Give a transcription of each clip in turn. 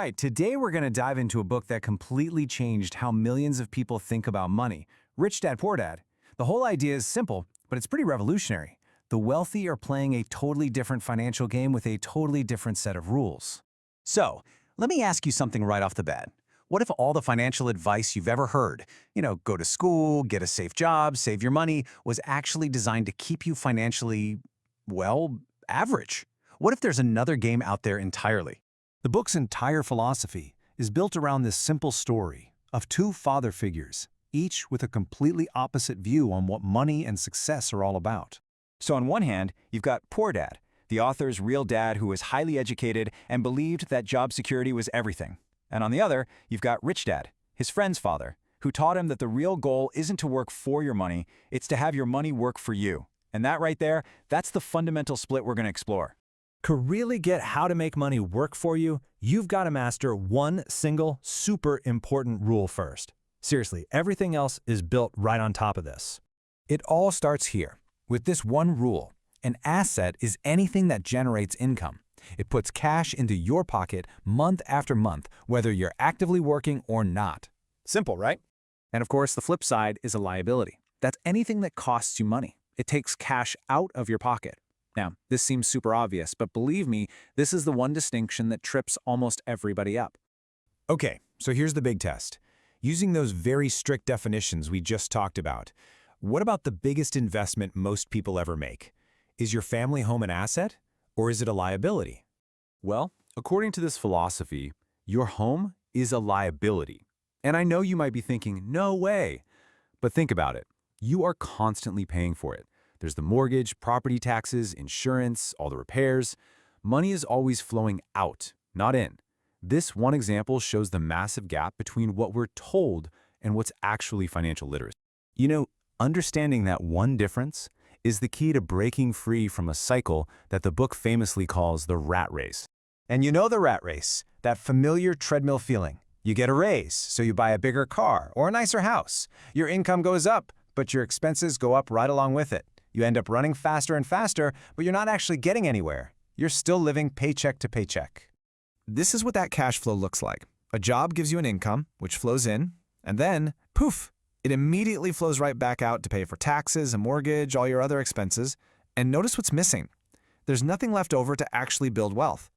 right, today we're going to dive into a book that completely changed how millions of people think about money, Rich Dad Poor Dad. The whole idea is simple, but it's pretty revolutionary. The wealthy are playing a totally different financial game with a totally different set of rules. So, let me ask you something right off the bat. What if all the financial advice you've ever heard, go to school, get a safe job, save your money, was actually designed to keep you financially, well, average? What if there's another game out there entirely? The book's entire philosophy is built around this simple story of two father figures, each with a completely opposite view on what money and success are all about. So on one hand, you've got Poor Dad, the author's real dad who was highly educated and believed that job security was everything. And on the other, you've got Rich Dad, his friend's father, who taught him that the real goal isn't to work for your money, it's to have your money work for you. And that right there, that's the fundamental split we're going to explore. To really get how to make money work for you, you've got to master one single, super important rule first. Seriously, everything else is built right on top of this. It all starts here, with this one rule. An asset is anything that generates income. It puts cash into your pocket month after month, whether you're actively working or not. Simple, right? And of course, the flip side is a liability. That's anything that costs you money. It takes cash out of your pocket. Now, this seems super obvious, but believe me, this is the one distinction that trips almost everybody up. Okay, so here's the big test. Using those very strict definitions we just talked about, what about the biggest investment most people ever make? Is your family home an asset, or is it a liability? Well, according to this philosophy, your home is a liability. And I know you might be thinking, no way. But think about it. You are constantly paying for it. There's the mortgage, property taxes, insurance, all the repairs. Money is always flowing out, not in. This one example shows the massive gap between what we're told and what's actually financial literacy. Understanding that one difference is the key to breaking free from a cycle that the book famously calls the rat race. And you know the rat race, that familiar treadmill feeling. You get a raise, so you buy a bigger car or a nicer house. Your income goes up, but your expenses go up right along with it. You end up running faster and faster, but you're not actually getting anywhere. You're still living paycheck to paycheck. This is what that cash flow looks like. A job gives you an income, which flows in, and then, poof, it immediately flows right back out to pay for taxes, a mortgage, all your other expenses. And notice what's missing. There's nothing left over to actually build wealth.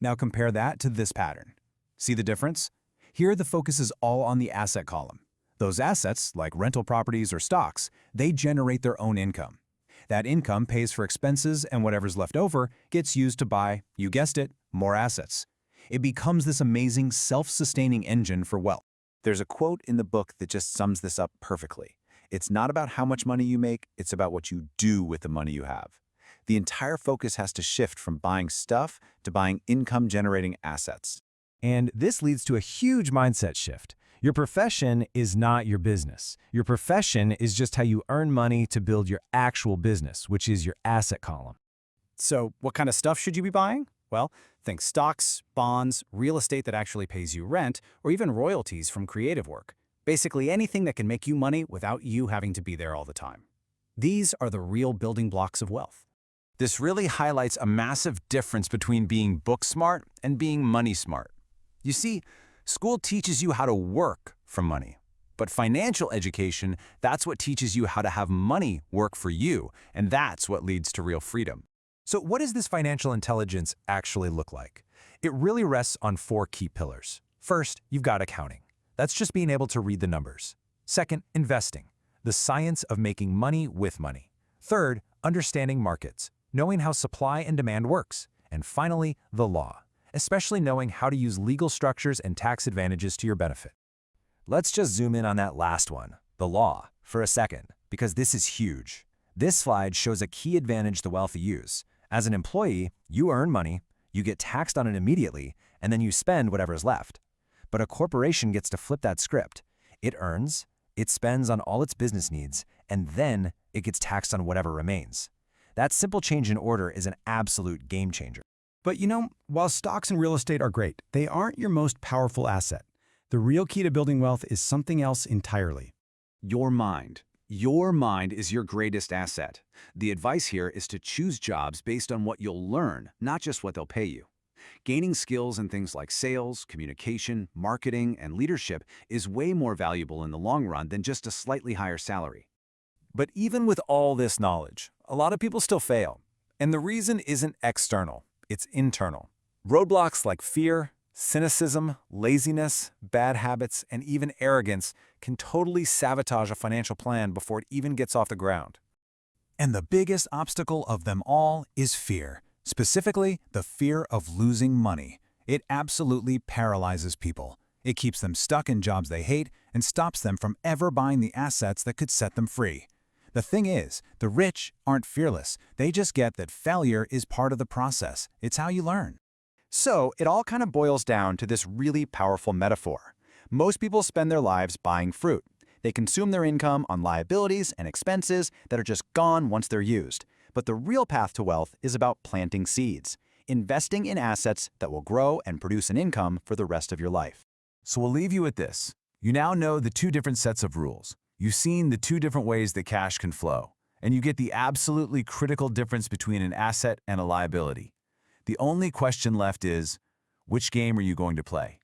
Now compare that to this pattern. See the difference? Here the focus is all on the asset column. Those assets, like rental properties or stocks, they generate their own income. That income pays for expenses, and whatever's left over gets used to buy, you guessed it, more assets. It becomes this amazing self-sustaining engine for wealth. There's a quote in the book that just sums this up perfectly. It's not about how much money you make, it's about what you do with the money you have. The entire focus has to shift from buying stuff to buying income-generating assets. And this leads to a huge mindset shift. Your profession is not your business. Your profession is just how you earn money to build your actual business, which is your asset column. So, what kind of stuff should you be buying? Well, think stocks, bonds, real estate that actually pays you rent, or even royalties from creative work. Basically anything that can make you money without you having to be there all the time. These are the real building blocks of wealth. This really highlights a massive difference between being book smart and being money smart. You see, school teaches you how to work for money. But financial education, that's what teaches you how to have money work for you, and that's what leads to real freedom. So what does this financial intelligence actually look like? It really rests on 4 key pillars. First, you've got accounting. That's just being able to read the numbers. Second, investing, the science of making money with money. Third, understanding markets, knowing how supply and demand works. And finally, the law, especially knowing how to use legal structures and tax advantages to your benefit. Let's just zoom in on that last one, the law, for a second, because this is huge. This slide shows a key advantage the wealthy use. As an employee, you earn money, you get taxed on it immediately, and then you spend whatever's left. But a corporation gets to flip that script. It earns, it spends on all its business needs, and then it gets taxed on whatever remains. That simple change in order is an absolute game changer. But while stocks and real estate are great, they aren't your most powerful asset. The real key to building wealth is something else entirely. Your mind. Your mind is your greatest asset. The advice here is to choose jobs based on what you'll learn, not just what they'll pay you. Gaining skills in things like sales, communication, marketing, and leadership is way more valuable in the long run than just a slightly higher salary. But even with all this knowledge, a lot of people still fail. And the reason isn't external, it's internal. Roadblocks like fear, cynicism, laziness, bad habits, and even arrogance can totally sabotage a financial plan before it even gets off the ground. And the biggest obstacle of them all is fear, specifically the fear of losing money. It absolutely paralyzes people. It keeps them stuck in jobs they hate and stops them from ever buying the assets that could set them free. The thing is, the rich aren't fearless. They just get that failure is part of the process. It's how you learn. So it all kind of boils down to this really powerful metaphor. Most people spend their lives buying fruit. They consume their income on liabilities and expenses that are just gone once they're used. But the real path to wealth is about planting seeds, investing in assets that will grow and produce an income for the rest of your life. So we'll leave you with this. You now know the two different sets of rules. You've seen the two different ways that cash can flow, and you get the absolutely critical difference between an asset and a liability. The only question left is, which game are you going to play?